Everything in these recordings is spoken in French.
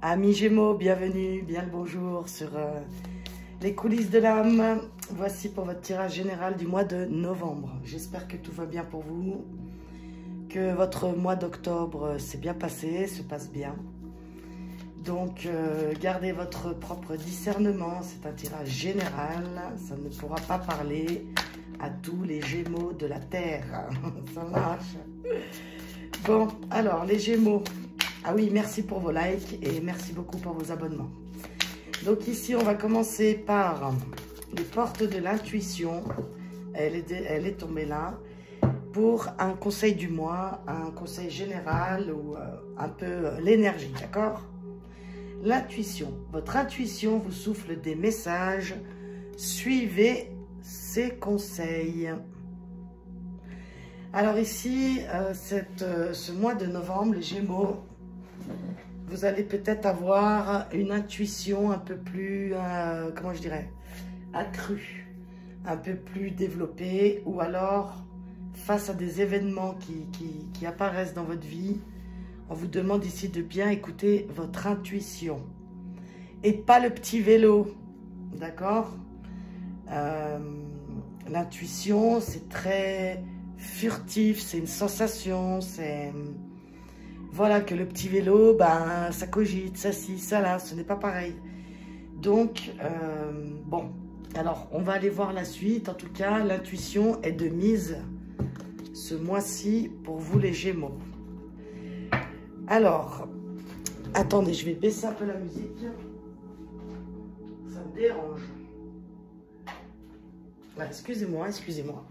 Amis Gémeaux, bienvenue, bien le bonjour sur les coulisses de l'âme. Voici pour votre tirage général du mois de novembre. J'espère que tout va bien pour vous, que votre mois d'octobre s'est bien passé, se passe bien. Donc, gardez votre propre discernement, c'est un tirage général, ça ne pourra pas parler à tous les Gémeaux de la Terre. Ça marche. Bon, alors, les Gémeaux. Ah oui, merci pour vos likes et merci beaucoup pour vos abonnements. Donc ici, on va commencer par les portes de l'intuition. Elle est tombée là. Pour un conseil du mois, un conseil général ou un peu l'énergie, d'accord? L'intuition. Votre intuition vous souffle des messages. Suivez ses conseils. Alors ici, ce mois de novembre, les Gémeaux, vous allez peut-être avoir une intuition un peu plus, comment je dirais, accrue, un peu plus développée, ou alors face à des événements qui apparaissent dans votre vie, on vous demande ici de bien écouter votre intuition et pas le petit vélo, d'accord? L'intuition, c'est très furtif, c'est une sensation, c'est... Voilà, que le petit vélo, ben, ça cogite, ça ci, ça là, ce n'est pas pareil. Donc, bon, alors, on va aller voir la suite. En tout cas, l'intuition est de mise ce mois-ci pour vous les Gémeaux. Alors, attendez, je vais baisser un peu la musique. Ça me dérange. Ah, excusez-moi, excusez-moi.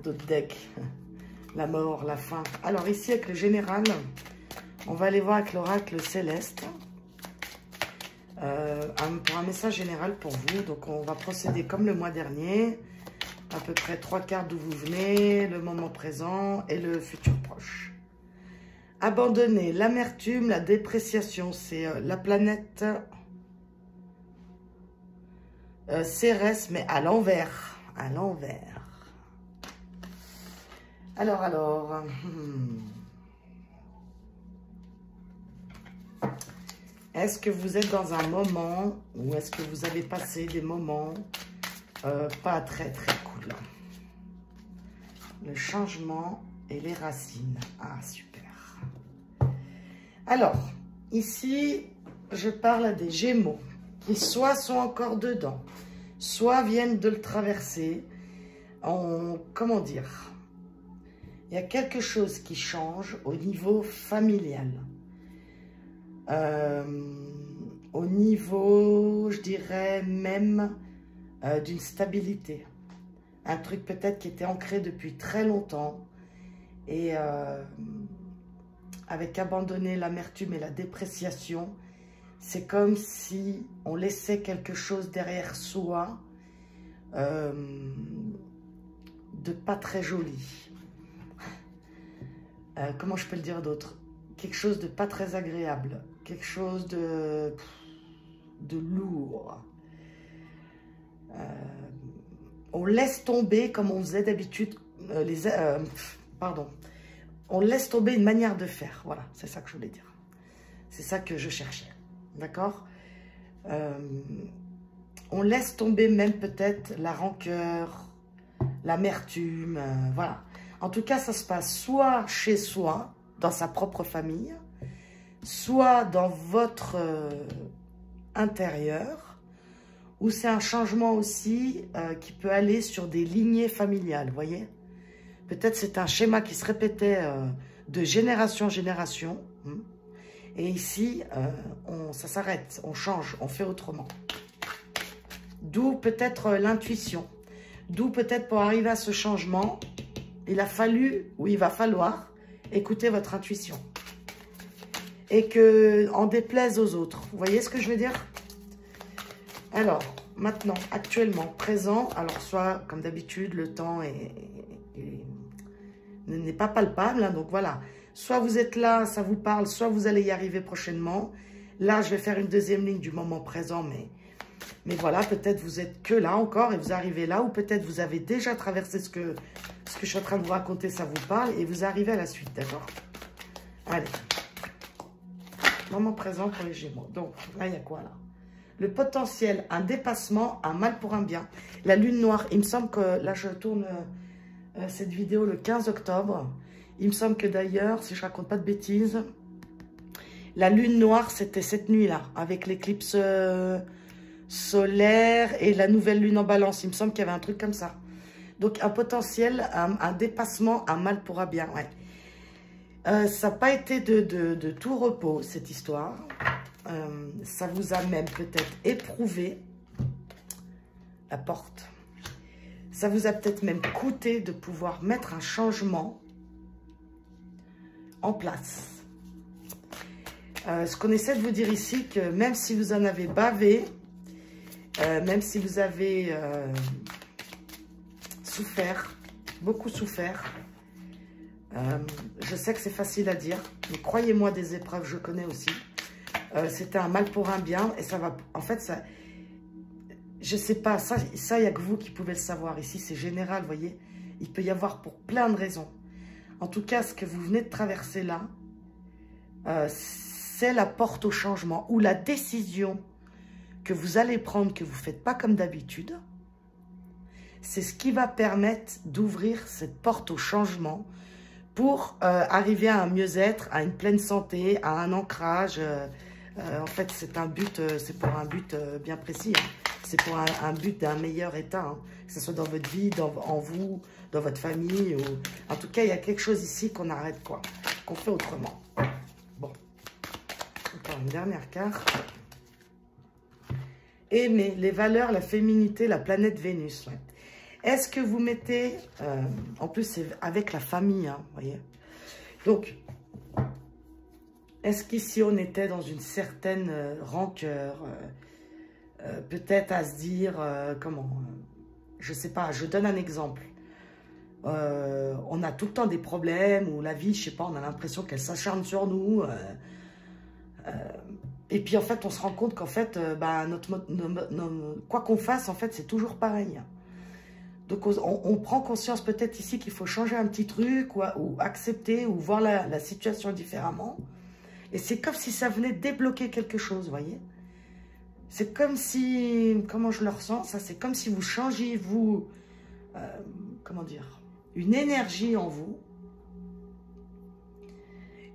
D'autres decks. La mort, la fin. Alors ici, avec le général, on va aller voir avec l'oracle céleste. Pour un message général pour vous. Donc, on va procéder comme le mois dernier. À peu près 3 cartes d'où vous venez, le moment présent et le futur proche. Abandonner l'amertume, la dépréciation. C'est la planète Cérès, mais à l'envers. À l'envers. Alors, est-ce que vous êtes dans un moment ou est-ce que vous avez passé des moments pas très cool? Le changement et les racines. Ah, super. Alors, ici, je parle à des Gémeaux qui soit sont encore dedans, soit viennent de le traverser. Comment dire? Il y a quelque chose qui change au niveau familial. Au niveau, je dirais même, d'une stabilité. Un truc peut-être qui était ancré depuis très longtemps. Et avec abandonner l'amertume et la dépréciation, c'est comme si on laissait quelque chose derrière soi de pas très joli. Comment je peux le dire d'autre? Quelque chose de pas très agréable, quelque chose de lourd. On laisse tomber comme on faisait d'habitude, on laisse tomber une manière de faire. Voilà, c'est ça que je voulais dire. C'est ça que je cherchais, d'accord? On laisse tomber même peut-être la rancœur, l'amertume, voilà. En tout cas, ça se passe soit chez soi, dans sa propre famille, soit dans votre intérieur, ou c'est un changement aussi qui peut aller sur des lignées familiales, vous voyez? Peut-être c'est un schéma qui se répétait de génération en génération. Et ici, ça s'arrête, on change, on fait autrement. D'où peut-être l'intuition. D'où peut-être pour arriver à ce changement, il a fallu, ou il va falloir, écouter votre intuition. Et que en déplaise aux autres. Vous voyez ce que je veux dire? Alors, maintenant, actuellement, présent, alors soit, comme d'habitude, le temps n'est pas palpable, hein, donc voilà. Soit vous êtes là, ça vous parle, soit vous allez y arriver prochainement. Là, je vais faire une deuxième ligne du moment présent, mais voilà, peut-être vous êtes que là encore et vous arrivez là, ou peut-être vous avez déjà traversé ce que je suis en train de vous raconter, ça vous parle, et vous arrivez à la suite, d'accord? Allez. moment présent pour les Gémeaux. Donc, là, il y a quoi, là? Le potentiel, un dépassement, un mal pour un bien. La lune noire, il me semble que, là, je tourne cette vidéo le 15 octobre. Il me semble que d'ailleurs, si je raconte pas de bêtises, la lune noire, c'était cette nuit-là, avec l'éclipse solaire et la nouvelle lune en balance. Il me semble qu'il y avait un truc comme ça. Donc, un potentiel, un dépassement, un mal pour un bien, ouais. Ça n'a pas été de tout repos, cette histoire. Ça vous a même peut-être éprouvé la porte. Ça vous a peut-être même coûté de pouvoir mettre un changement en place. Ce qu'on essaie de vous dire ici, que même si vous en avez bavé, même si vous avez souffert, beaucoup souffert, je sais que c'est facile à dire, mais croyez-moi, des épreuves, je connais aussi. C'était un mal pour un bien, et ça va, en fait, ça, je sais pas, ça il n'y a que vous qui pouvez le savoir. Ici, c'est général, vous voyez. Il peut y avoir pour plein de raisons. En tout cas, ce que vous venez de traverser là, c'est la porte au changement, ou la décision que vous allez prendre, que vous ne faites pas comme d'habitude. C'est ce qui va permettre d'ouvrir cette porte au changement pour arriver à un mieux-être, à une pleine santé, à un ancrage. En fait, c'est un but, c'est pour un but bien précis. Hein. C'est pour un but d'un meilleur état, hein. Que ce soit dans votre vie, en vous, dans votre famille. Ou... En tout cas, il y a quelque chose ici qu'on arrête, quoi. Qu'on fait autrement. Bon. Encore une dernière carte. Aimer, les valeurs, la féminité, la planète Vénus. Ouais. Est-ce que vous mettez... en plus, c'est avec la famille, hein, vous voyez. Donc, est-ce qu'ici, on était dans une certaine rancœur, peut-être à se dire, comment, je sais pas, je donne un exemple. On a tout le temps des problèmes, ou la vie, je sais pas, on a l'impression qu'elle s'acharne sur nous. Et puis, en fait, on se rend compte qu'en fait, bah, quoi qu'on fasse, en fait, c'est toujours pareil. Donc, on prend conscience peut-être ici qu'il faut changer un petit truc, ou accepter, ou voir la situation différemment. Et c'est comme si ça venait débloquer quelque chose, vous voyez. C'est comme si, comment je le ressens, ça, c'est comme si vous changiez, vous, comment dire, une énergie en vous.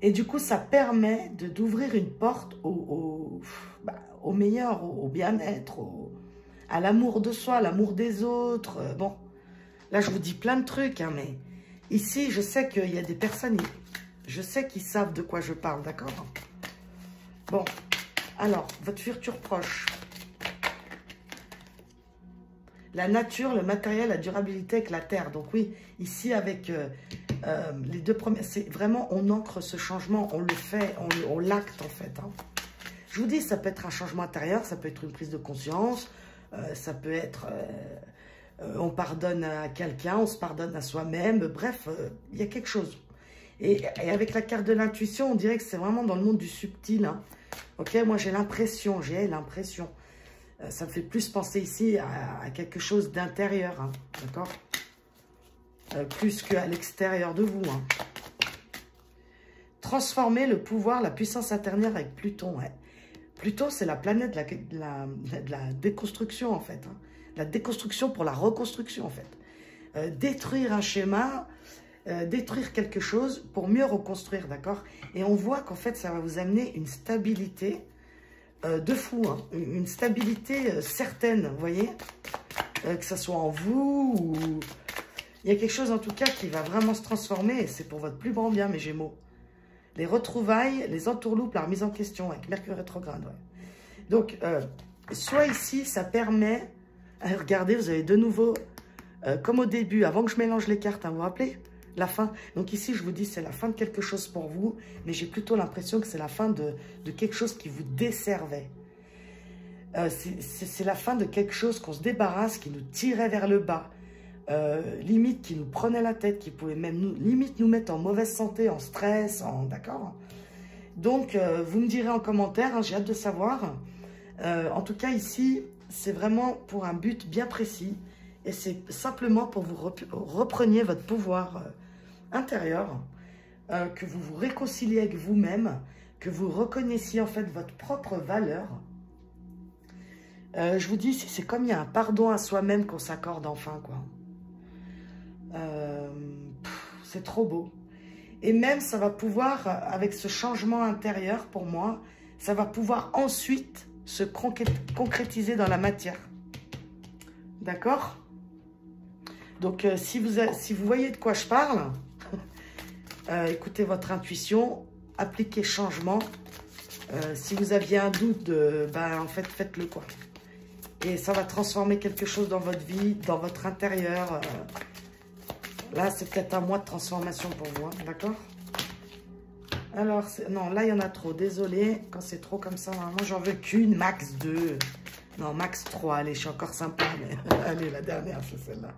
Et du coup, ça permet d'ouvrir une porte au meilleur, au bien-être, à l'amour de soi, à l'amour des autres. Bon, là, je vous dis plein de trucs, hein, mais ici, je sais qu'il y a des personnes, je sais qu'ils savent de quoi je parle, d'accord? Bon, alors, votre futur proche. La nature, le matériel, la durabilité avec la terre. Donc oui, ici, avec les deux premiers, c'est vraiment, on ancre ce changement, on le fait, on l'acte, en fait, hein. Je vous dis, ça peut être un changement intérieur, ça peut être une prise de conscience, ça peut être... on pardonne à quelqu'un, on se pardonne à soi-même. Bref, il y a quelque chose. Et avec la carte de l'intuition, on dirait que c'est vraiment dans le monde du subtil. Hein. Ok, moi j'ai l'impression, ça me fait plus penser ici à quelque chose d'intérieur, hein, d'accord, plus qu'à l'extérieur de vous. Hein. Transformer le pouvoir, la puissance intérieure avec Pluton. Ouais. Pluton, c'est la planète de la déconstruction, en fait. Hein. La déconstruction pour la reconstruction, en fait. Détruire un schéma, détruire quelque chose pour mieux reconstruire, d'accord? Et on voit qu'en fait, ça va vous amener une stabilité de fou, hein, une stabilité certaine, vous voyez, que ce soit en vous ou... Il y a quelque chose, en tout cas, qui va vraiment se transformer, et c'est pour votre plus grand bien, mes Gémeaux. Les retrouvailles, les entourloupes, la remise en question, avec Mercure rétrograde, ouais. Donc, soit ici, ça permet... regardez, vous avez de nouveau, comme au début, avant que je mélange les cartes, hein, vous vous rappelez? La fin. Donc ici, je vous dis, c'est la fin de quelque chose pour vous, mais j'ai plutôt l'impression que c'est la fin de quelque chose qui vous desservait. C'est la fin de quelque chose qu'on se débarrasse, qui nous tirait vers le bas, limite qui nous prenait la tête, qui pouvait même limite nous mettre en mauvaise santé, en stress, d'accord? Donc, vous me direz en commentaire, hein, j'ai hâte de savoir. En tout cas, ici, c'est vraiment pour un but bien précis. Et c'est simplement pour vous repreniez votre pouvoir intérieur, que vous vous réconciliez avec vous-même, que vous reconnaissiez en fait votre propre valeur. Je vous dis, c'est comme il y a un pardon à soi-même qu'on s'accorde enfin, quoi. C'est trop beau. Et même, ça va pouvoir, avec ce changement intérieur, pour moi, ça va pouvoir ensuite se concrétiser dans la matière. D'accord? Donc, si vous voyez de quoi je parle, écoutez votre intuition, appliquez changement. Si vous aviez un doute, ben, en fait, faites-le, quoi. Et ça va transformer quelque chose dans votre vie, dans votre intérieur. Là, c'est peut-être un mois de transformation pour vous, hein, d'accord? Alors, non, là, il y en a trop. Désolée, quand c'est trop comme ça, moi, j'en veux qu'une, max 2. Non, max 3. Allez, je suis encore sympa, mais allez, la dernière, c'est celle-là.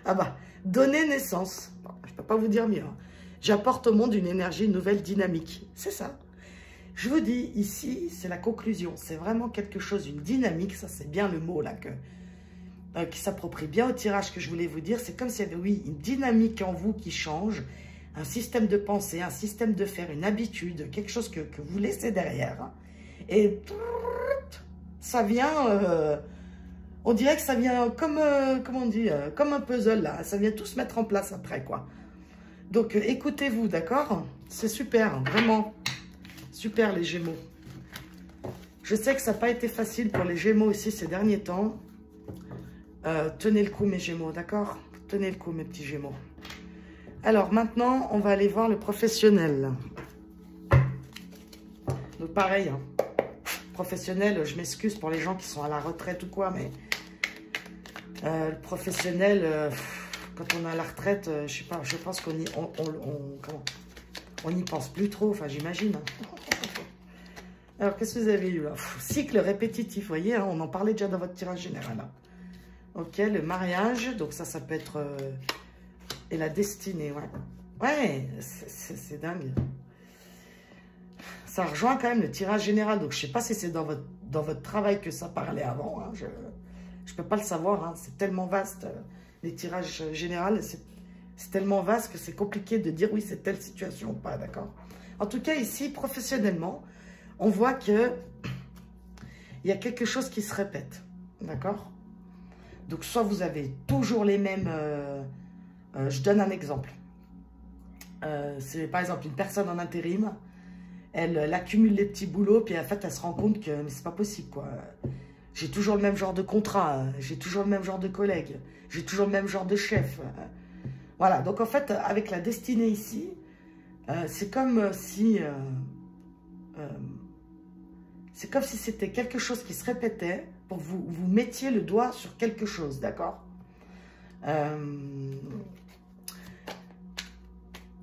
Ah bah, donner naissance. Bon, je ne peux pas vous dire mieux. Hein. J'apporte au monde une énergie, une nouvelle dynamique. C'est ça. Je vous dis, ici, c'est la conclusion. C'est vraiment quelque chose, une dynamique. Ça, c'est bien le mot, là, qui s'approprie bien au tirage que je voulais vous dire. C'est comme s'il y avait, oui, une dynamique en vous qui change. Un système de pensée, un système de faire, une habitude, quelque chose que vous laissez derrière. Hein. Et ça vient, on dirait que ça vient comme, comment on dit, comme un puzzle, là. Ça vient tout se mettre en place après, quoi. Donc, écoutez-vous, d'accord? C'est super, vraiment. Super, les Gémeaux. Je sais que ça n'a pas été facile pour les Gémeaux ici ces derniers temps. Tenez le coup, mes Gémeaux, d'accord? Tenez le coup, mes petits Gémeaux. Alors, maintenant, on va aller voir le professionnel. Donc, pareil, hein. Professionnel, je m'excuse pour les gens qui sont à la retraite ou quoi, mais le professionnel, quand on est à la retraite, je sais pas, je pense qu'on n'y pense plus trop, enfin, j'imagine. Hein. Alors, qu'est-ce que vous avez eu là? Cycle répétitif, vous voyez, hein, on en parlait déjà dans votre tirage général. Hein. Ok, le mariage, donc ça peut être... et la destinée, ouais. Ouais, c'est dingue. Ça rejoint quand même le tirage général, donc je sais pas si c'est dans votre travail que ça parlait avant. Hein. Je peux pas le savoir, hein. C'est tellement vaste. Les tirages généraux, c'est tellement vaste que c'est compliqué de dire oui, c'est telle situation ou pas, d'accord? En tout cas, ici, professionnellement, on voit que il y a quelque chose qui se répète, d'accord? Donc, soit vous avez toujours les mêmes... je donne un exemple. C'est par exemple une personne en intérim, elle accumule les petits boulots, puis en fait, elle se rend compte que c'est pas possible, quoi. J'ai toujours le même genre de contrat, j'ai toujours le même genre de collègue, j'ai toujours le même genre de chef. Voilà, donc en fait, avec la destinée ici, c'est comme si... c'est comme si c'était quelque chose qui se répétait pour que vous mettiez le doigt sur quelque chose, d'accord?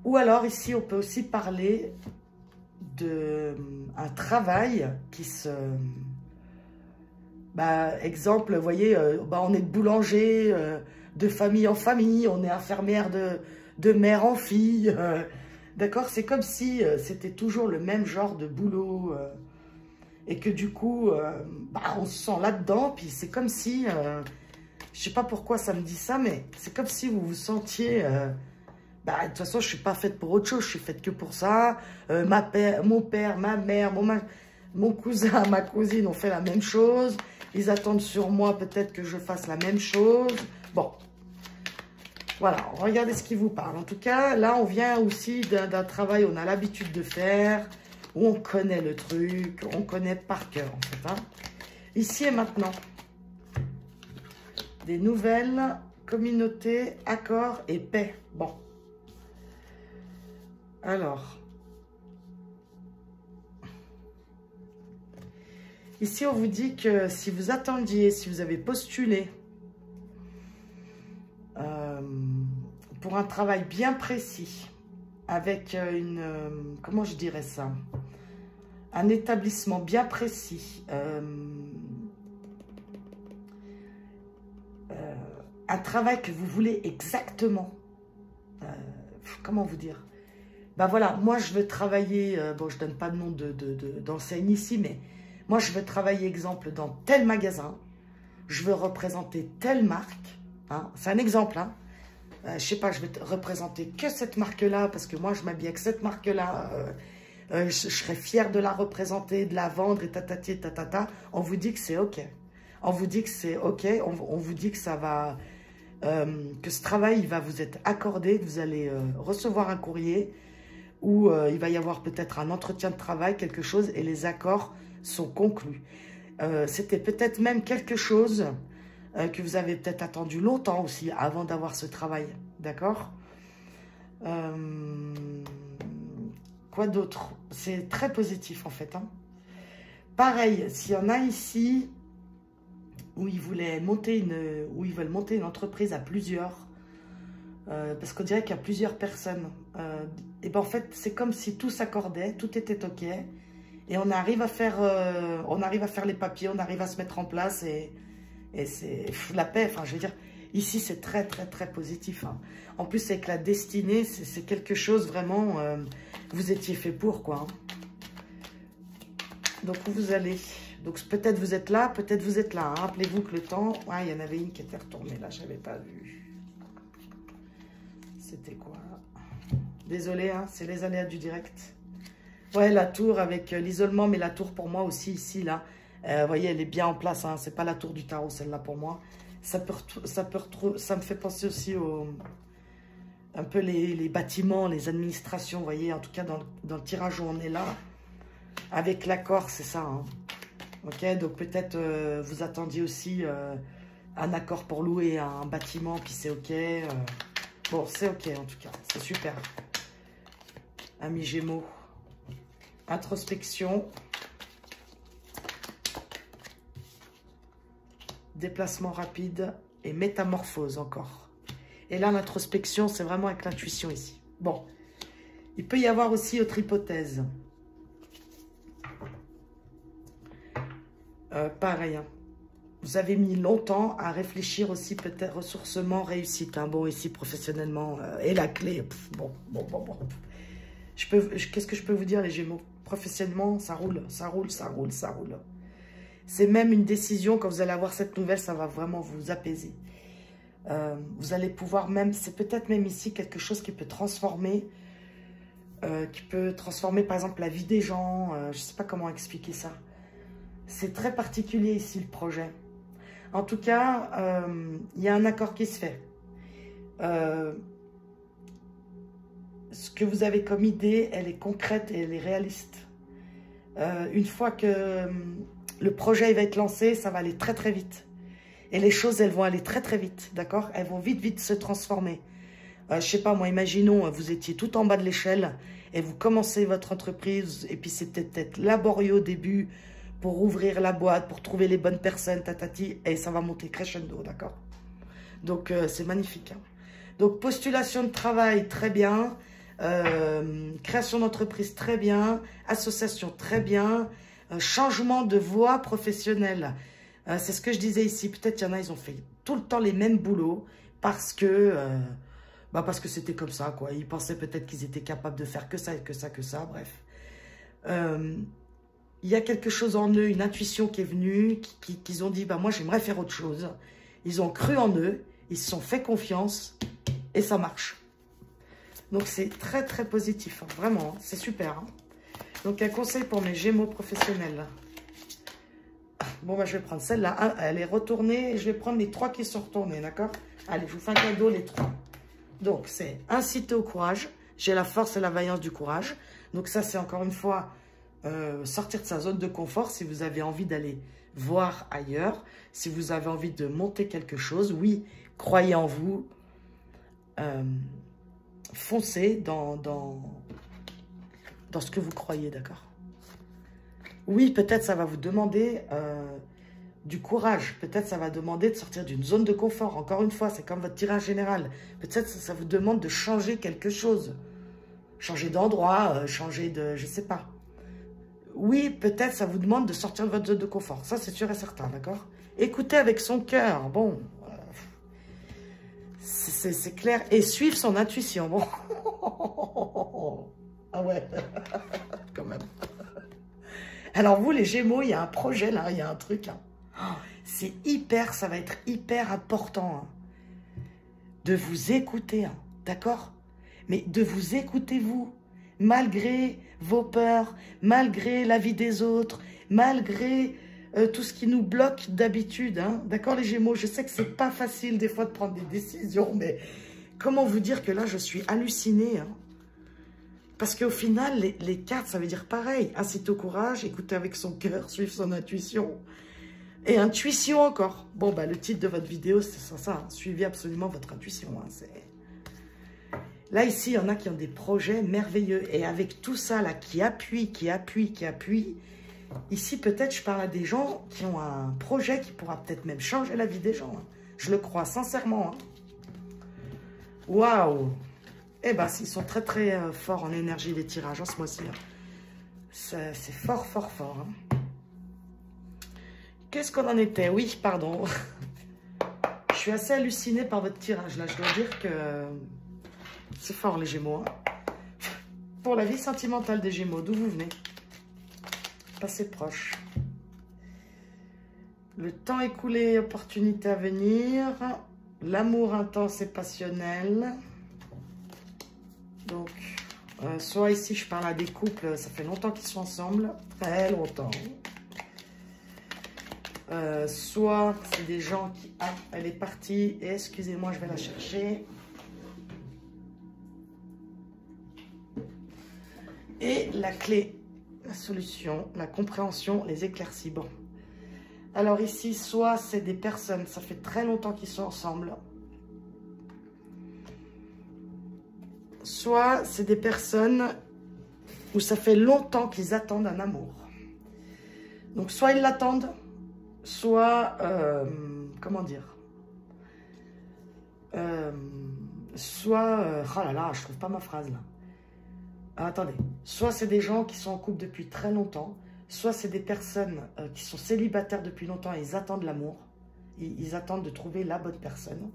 Ou alors ici, on peut aussi parler d'un travail qui se... Bah, exemple, vous voyez, on est de boulanger, de famille en famille, on est infirmière de mère en fille, d'accord? C'est comme si c'était toujours le même genre de boulot et que du coup, on se sent là-dedans, puis c'est comme si... je sais pas pourquoi ça me dit ça, mais c'est comme si vous vous sentiez... de toute façon, je suis pas faite pour autre chose, je suis faite que pour ça. Mon père, ma mère, mon cousin, ma cousine ont fait la même chose. Ils attendent sur moi peut-être que je fasse la même chose. Bon, voilà, regardez ce qui vous parle. En tout cas, là, on vient aussi d'un travail, on a l'habitude de faire, où on connaît le truc, on connaît par cœur, en fait. Hein. Ici et maintenant. Des nouvelles, communautés, accords et paix. Bon. Alors. Ici, on vous dit que si vous attendiez, si vous avez postulé pour un travail bien précis, avec comment je dirais ça? Un établissement bien précis, un travail que vous voulez exactement. Comment vous dire? Ben voilà, moi je veux travailler, bon je donne pas de nom d'enseigne ici, mais moi je veux travailler exemple dans tel magasin, je veux représenter telle marque, hein, c'est un exemple, hein. Je sais pas, je vais représenter que cette marque-là, parce que moi je m'habille avec cette marque-là, je serais fière de la représenter, de la vendre, et tatati et tatata. On vous dit que c'est OK. On vous dit que c'est OK, on vous dit que ça va, que ce travail il va vous être accordé, que vous allez recevoir un courrier, où il va y avoir peut-être un entretien de travail, quelque chose, et les accords sont conclus. C'était peut-être même quelque chose que vous avez peut-être attendu longtemps aussi avant d'avoir ce travail, d'accord? Quoi d'autre? C'est très positif en fait, hein. Pareil, s'il y en a ici où ils veulent monter une entreprise à plusieurs, parce qu'on dirait qu'il y a plusieurs personnes, et ben en fait c'est comme si tout s'accordait, tout était OK, et on arrive à faire les papiers, on arrive à se mettre en place, et c'est la paix. Enfin, je veux dire, ici c'est très très très positif, hein. En plus avec la destinée, c'est quelque chose vraiment, vous étiez fait pour, quoi, hein. Donc où vous allez? Donc peut-être vous êtes là, peut-être vous êtes là, hein. Rappelez-vous que le temps, il y en avait une qui était retournée là, je n'avais pas vu. C'était quoi? Désolé, hein, c'est les aléas du direct. Ouais, la tour avec l'isolement, mais la tour pour moi aussi ici, là. Vous voyez, elle est bien en place, hein. C'est pas la tour du tarot, celle-là pour moi. Ça me fait penser aussi un peu les bâtiments, les administrations, vous voyez, en tout cas dans le tirage où on est là. Avec l'accord, c'est ça, hein. Ok, donc peut-être vous attendiez aussi un accord pour louer un bâtiment, puis c'est OK. Bon, c'est OK en tout cas, c'est super. Amis Gémeaux, introspection, déplacement rapide et métamorphose encore. Et là, l'introspection, c'est vraiment avec l'intuition ici. Bon, il peut y avoir aussi autre hypothèse. Pareil, hein. Vous avez mis longtemps à réfléchir aussi, peut-être ressourcement, réussite, hein. Bon, ici, professionnellement, et la clé, bon. Qu'est-ce que je peux vous dire, les Gémeaux? Professionnellement, ça roule, ça roule, ça roule, ça roule. C'est même une décision, quand vous allez avoir cette nouvelle, ça va vraiment vous apaiser. Vous allez pouvoir même, c'est peut-être même ici quelque chose qui peut transformer, par exemple la vie des gens, je ne sais pas comment expliquer ça. C'est très particulier ici le projet. En tout cas, il y a un accord qui se fait. Ce que vous avez comme idée, elle est concrète et elle est réaliste. Une fois que le projet va être lancé, ça va aller très très vite. Et les choses, elles vont aller très très vite, d'accord? Elles vont vite se transformer. Je sais pas, moi, imaginons, vous étiez tout en bas de l'échelle et vous commencez votre entreprise et puis c'est peut-être laborieux au début pour ouvrir la boîte, pour trouver les bonnes personnes, tatati, et ça va monter crescendo, d'accord? Donc, c'est magnifique, hein. Donc, postulation de travail, très bien. Création d'entreprise, très bien. Association, très bien. Changement de voie professionnelle. C'est ce que je disais ici. Peut-être qu'il y en a, ils ont fait tout le temps les mêmes boulots parce que c'était comme ça, quoi. Ils pensaient peut-être qu'ils étaient capables de faire que ça, et que ça, que ça, bref. Il y a quelque chose en eux, une intuition qui est venue, qu'ils ont dit, moi j'aimerais faire autre chose. Ils ont cru en eux, ils se sont fait confiance et ça marche. Donc c'est très très positif, hein, vraiment, hein, c'est super, hein. Donc un conseil pour mes Gémeaux professionnels. Bon, je vais prendre celle-là, elle est retournée, et je vais prendre les 3 qui sont retournés, d'accord? Allez, je vous fais un cadeau, les 3. Donc c'est inciter au courage, j'ai la force et la vaillance du courage. Donc ça c'est encore une fois... sortir de sa zone de confort si vous avez envie d'aller voir ailleurs, si vous avez envie de monter quelque chose, oui, croyez en vous, foncez dans ce que vous croyez, d'accord? Oui, peut-être ça va vous demander du courage, peut-être ça va demander de sortir d'une zone de confort, encore une fois, c'est comme votre tirage général, peut-être ça vous demande de changer quelque chose, changer d'endroit, changer de, je sais pas. Oui, peut-être ça vous demande de sortir de votre zone de confort. Ça, c'est sûr et certain, d'accord? Écoutez avec son cœur. Bon, c'est clair. Et suivre son intuition. Bon. Ah ouais, quand même. Alors vous, les Gémeaux, il y a un projet là, il y a un truc. Hein. C'est hyper, ça va être hyper important, hein, de vous écouter, hein, d'accord? Mais de vous écouter, vous, malgré vos peurs, malgré la vie des autres, malgré tout ce qui nous bloque d'habitude. Hein. D'accord les Gémeaux, je sais que c'est pas facile des fois de prendre des décisions, mais comment vous dire que là je suis hallucinée. Hein. Parce qu'au final, les cartes, ça veut dire pareil. Inciter au courage, écouter avec son cœur, suivre son intuition. Et intuition encore. Bon, bah le titre de votre vidéo, c'est ça. Hein. Suivez absolument votre intuition. Hein. Là, ici, il y en a qui ont des projets merveilleux. Et avec tout ça, là, qui appuie. Ici, peut-être, je parle à des gens qui ont un projet qui pourra peut-être même changer la vie des gens. Hein. Je le crois, sincèrement. Hein. Waouh! Eh bien, ils sont très, très forts en énergie, les tirages, en ce mois-ci. Hein. C'est fort, fort, fort. Hein. Qu'est-ce qu'on en était? Oui, pardon. Je suis assez hallucinée par votre tirage, là. Je dois dire que c'est fort, les Gémeaux. Hein. Pour la vie sentimentale des Gémeaux, d'où vous venez? Passé proche. Le temps écoulé, opportunité à venir. L'amour intense et passionnel. Donc, soit ici, je parle à des couples, ça fait longtemps qu'ils sont ensemble, très longtemps. Soit c'est des gens qui... Ah, elle est partie, excusez-moi, je vais la chercher. Et la clé, la solution, la compréhension, les éclaircies. Bon. Alors ici, soit c'est des personnes, ça fait très longtemps qu'ils sont ensemble. Soit c'est des personnes où ça fait longtemps qu'ils attendent un amour. Donc soit ils l'attendent, soit, comment dire, soit, oh là là, je trouve pas ma phrase là. Ah, attendez, soit c'est des gens qui sont en couple depuis très longtemps, soit c'est des personnes qui sont célibataires depuis longtemps et ils attendent l'amour. Ils attendent de trouver la bonne personne.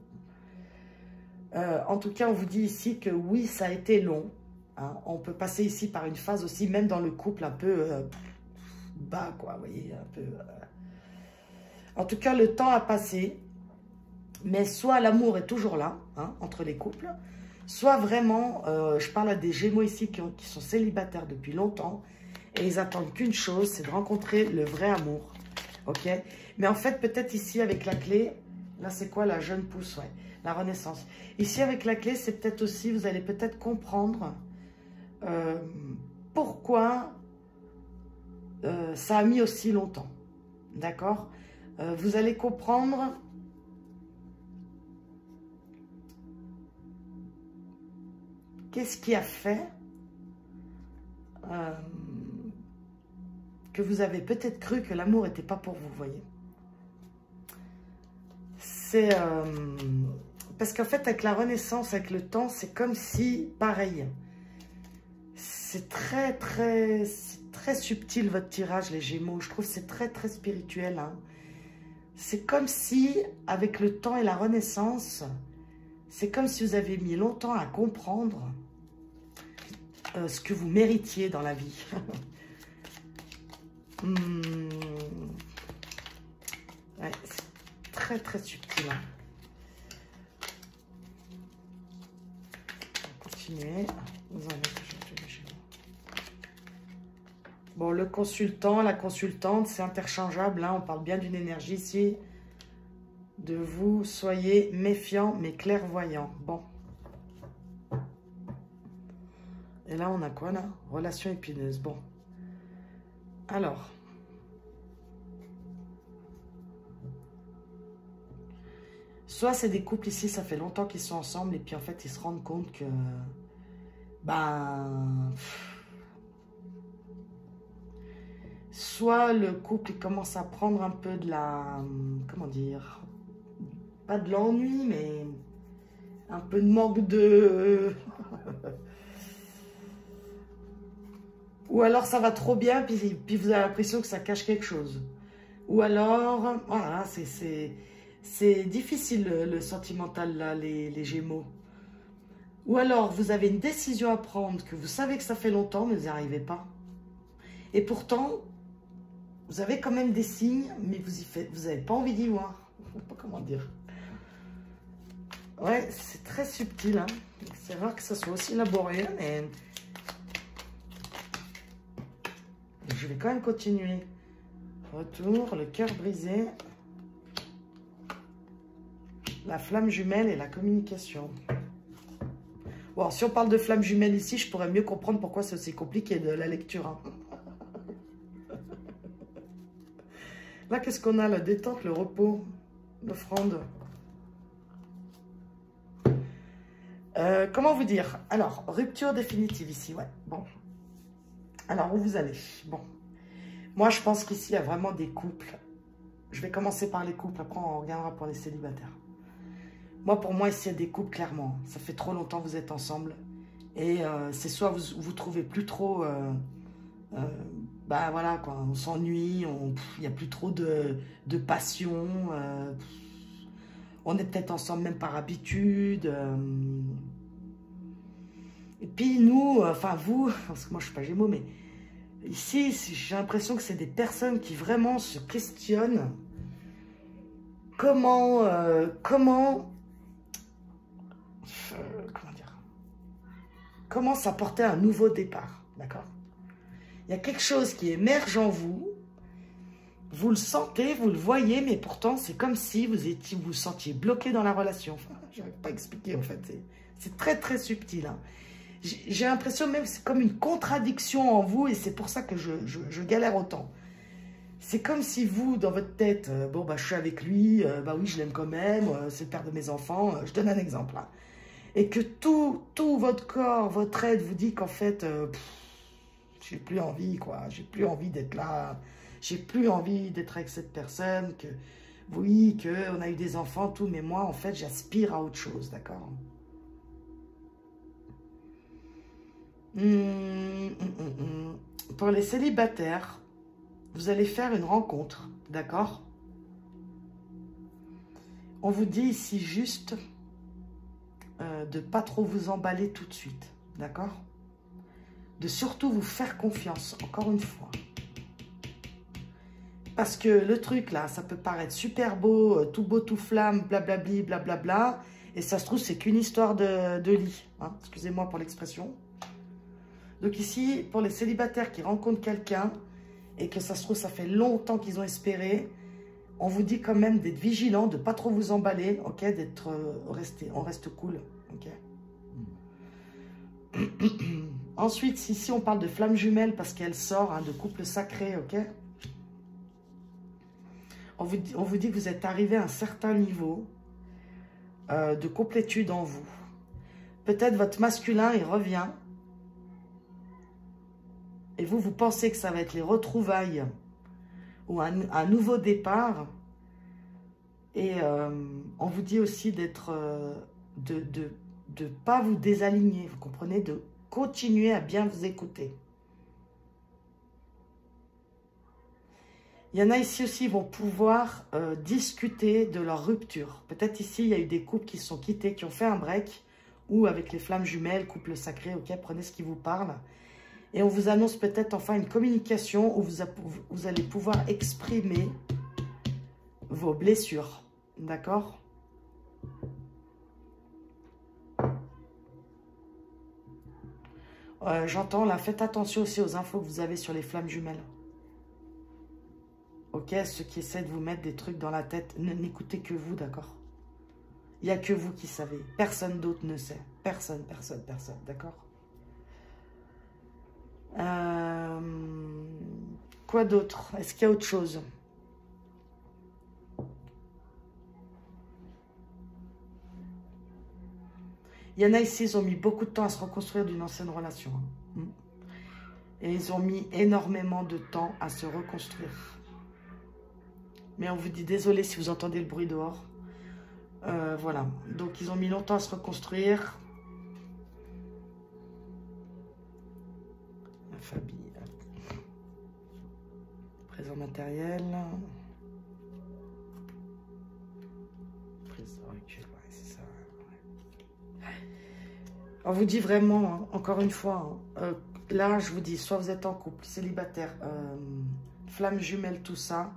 En tout cas, on vous dit ici que oui, ça a été long. Hein. On peut passer ici par une phase aussi, même dans le couple, un peu bas, quoi. Vous voyez, un peu... En tout cas, le temps a passé. Mais soit l'amour est toujours là, hein, entre les couples, soit vraiment, je parle à des Gémeaux ici qui sont célibataires depuis longtemps, et ils attendent qu'une chose, c'est de rencontrer le vrai amour. Ok? Mais en fait, peut-être ici, avec la clé, là, c'est quoi la jeune pousse, ouais. La renaissance. Ici, avec la clé, c'est peut-être aussi, vous allez peut-être comprendre pourquoi ça a mis aussi longtemps. D'accord? Vous allez comprendre qu'est-ce qui a fait que vous avez peut-être cru que l'amour n'était pas pour vous, voyez? C'est... parce qu'en fait, avec la renaissance, avec le temps, c'est comme si, pareil, c'est très subtil votre tirage, les Gémeaux. Je trouve que c'est très, très spirituel. Hein. C'est comme si, avec le temps et la renaissance, c'est comme si vous avez mis longtemps à comprendre ce que vous méritiez dans la vie. Ouais, c'est très, très subtil. Hein. Continuer. Bon, le consultant, la consultante, c'est interchangeable. Hein, on parle bien d'une énergie ici. De vous, soyez méfiants mais clairvoyants. Bon. Et là, on a quoi là? Relation épineuse. Bon. Alors. Soit c'est des couples ici, ça fait longtemps qu'ils sont ensemble et puis en fait, ils se rendent compte que... Ben... Soit le couple, il commence à prendre un peu de la... Comment dire? Pas de l'ennui, mais... Un peu de manque de... Ou alors ça va trop bien, puis vous avez l'impression que ça cache quelque chose. Ou alors... Voilà, c'est difficile le sentimental, là, les Gémeaux. Ou alors, vous avez une décision à prendre, que vous savez que ça fait longtemps, mais vous n'y arrivez pas. Et pourtant, vous avez quand même des signes, mais vous n'avez pas envie d'y voir. Je ne sais pas comment dire. Ouais, c'est très subtil. Hein. C'est rare que ça soit aussi laborieux, mais... Je vais quand même continuer. Retour, le cœur brisé. La flamme jumelle et la communication. Bon, si on parle de flamme jumelle ici, je pourrais mieux comprendre pourquoi c'est aussi compliqué de la lecture. Hein. Là, qu'est-ce qu'on a? La détente, le repos, l'offrande. Comment vous dire? Alors, rupture définitive ici, ouais. Bon. Alors, où vous allez? Bon. Moi, je pense qu'ici, il y a vraiment des couples. Je vais commencer par les couples, après on regardera pour les célibataires. Moi, pour moi, ici, il y a des couples, clairement. Ça fait trop longtemps que vous êtes ensemble. Et c'est soit vous trouvez plus trop... bah voilà, quoi. On s'ennuie, il n'y a plus trop de passion. On est peut-être ensemble même par habitude. Et puis nous, enfin vous, parce que moi je ne suis pas Gémeaux, mais ici, j'ai l'impression que c'est des personnes qui vraiment se questionnent. Comment dire, comment s'apporter un nouveau départ, d'accord? Il y a quelque chose qui émerge en vous, vous le sentez, vous le voyez, mais pourtant c'est comme si vous vous sentiez bloqué dans la relation. Enfin, je n'arrive pas à expliquer en fait, c'est très très subtil. Hein. J'ai l'impression même que c'est comme une contradiction en vous et c'est pour ça que je galère autant. C'est comme si vous, dans votre tête, bon, bah, je suis avec lui, bah oui, je l'aime quand même, c'est le père de mes enfants, je donne un exemple. Hein. Et que tout votre corps, votre être vous dit qu'en fait, j'ai plus envie, quoi, j'ai plus envie d'être là, j'ai plus envie d'être avec cette personne, que oui, qu'on a eu des enfants, tout, mais moi, en fait, j'aspire à autre chose, d'accord? Pour les célibataires, vous allez faire une rencontre, d'accord? On vous dit ici juste de ne pas trop vous emballer tout de suite, d'accord? De surtout vous faire confiance, encore une fois. Parce que le truc là, ça peut paraître super beau, tout flamme, blablabli, blablabla, et ça se trouve c'est qu'une histoire de lit, hein, excusez-moi pour l'expression. Donc ici, pour les célibataires qui rencontrent quelqu'un, et que ça se trouve, ça fait longtemps qu'ils ont espéré, on vous dit quand même d'être vigilant, de ne pas trop vous emballer, ok, d'être on reste cool, ok. Ensuite, ici, on parle de flamme jumelle parce qu'elle sort hein, de couple sacré, ok. On vous dit que vous êtes arrivé à un certain niveau de complétude en vous. Peut-être votre masculin, il revient. Et vous pensez que ça va être les retrouvailles ou un nouveau départ. Et on vous dit aussi d'être, de pas vous désaligner, vous comprenez, de continuer à bien vous écouter. Il y en a ici aussi qui vont pouvoir discuter de leur rupture. Peut-être ici, il y a eu des couples qui se sont quittés, qui ont fait un break, ou avec les flammes jumelles, couple sacré, ok, prenez ce qui vous parle. Et on vous annonce peut-être enfin une communication où vous allez pouvoir exprimer vos blessures. D'accord? J'entends là, faites attention aussi aux infos que vous avez sur les flammes jumelles. Ok, ceux qui essaient de vous mettre des trucs dans la tête, n'écoutez que vous, d'accord? Il n'y a que vous qui savez. Personne d'autre ne sait. Personne, d'accord? Quoi d'autre? Est-ce qu'il y a autre chose? Il y en a ici, ils ont mis beaucoup de temps à se reconstruire d'une ancienne relation. Et ils ont mis énormément de temps à se reconstruire. Mais on vous dit désolé si vous entendez le bruit dehors. Voilà. Donc, ils ont mis longtemps à se reconstruire. La famille. Présent matériel. Présent actuel, ouais, c'est ça. Ouais. On vous dit vraiment, hein, encore une fois, hein, là, je vous dis, soit vous êtes en couple, célibataire, flamme jumelle, tout ça.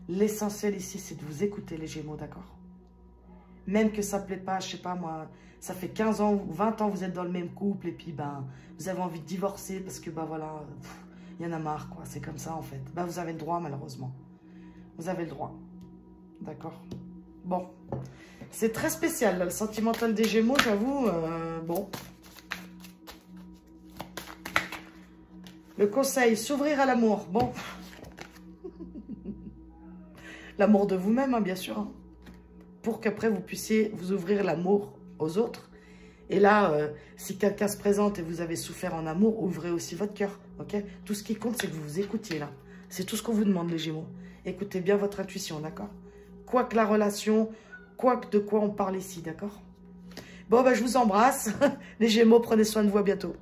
L'essentiel ici, c'est de vous écouter, les Gémeaux, d'accord? Même que ça ne plaît pas, je sais pas moi, ça fait 15 ans ou 20 ans que vous êtes dans le même couple et puis ben, vous avez envie de divorcer parce que ben voilà, Il y en a marre, quoi. C'est comme ça, en fait. Bah, vous avez le droit, malheureusement. Vous avez le droit. D'accord. Bon. C'est très spécial, là, le sentimental des Gémeaux, j'avoue. Bon. Le conseil, s'ouvrir à l'amour. Bon. L'amour de vous-même, hein, bien sûr. Hein. Pour qu'après, vous puissiez vous ouvrir l'amour aux autres. Et là, si quelqu'un se présente et vous avez souffert en amour, ouvrez aussi votre cœur. Ok? Tout ce qui compte, c'est que vous vous écoutiez, là. C'est tout ce qu'on vous demande, les Gémeaux. Écoutez bien votre intuition, d'accord? Quoi que la relation, quoi que de quoi on parle ici, d'accord? Bon, bah, je vous embrasse. Les Gémeaux, prenez soin de vous, à bientôt.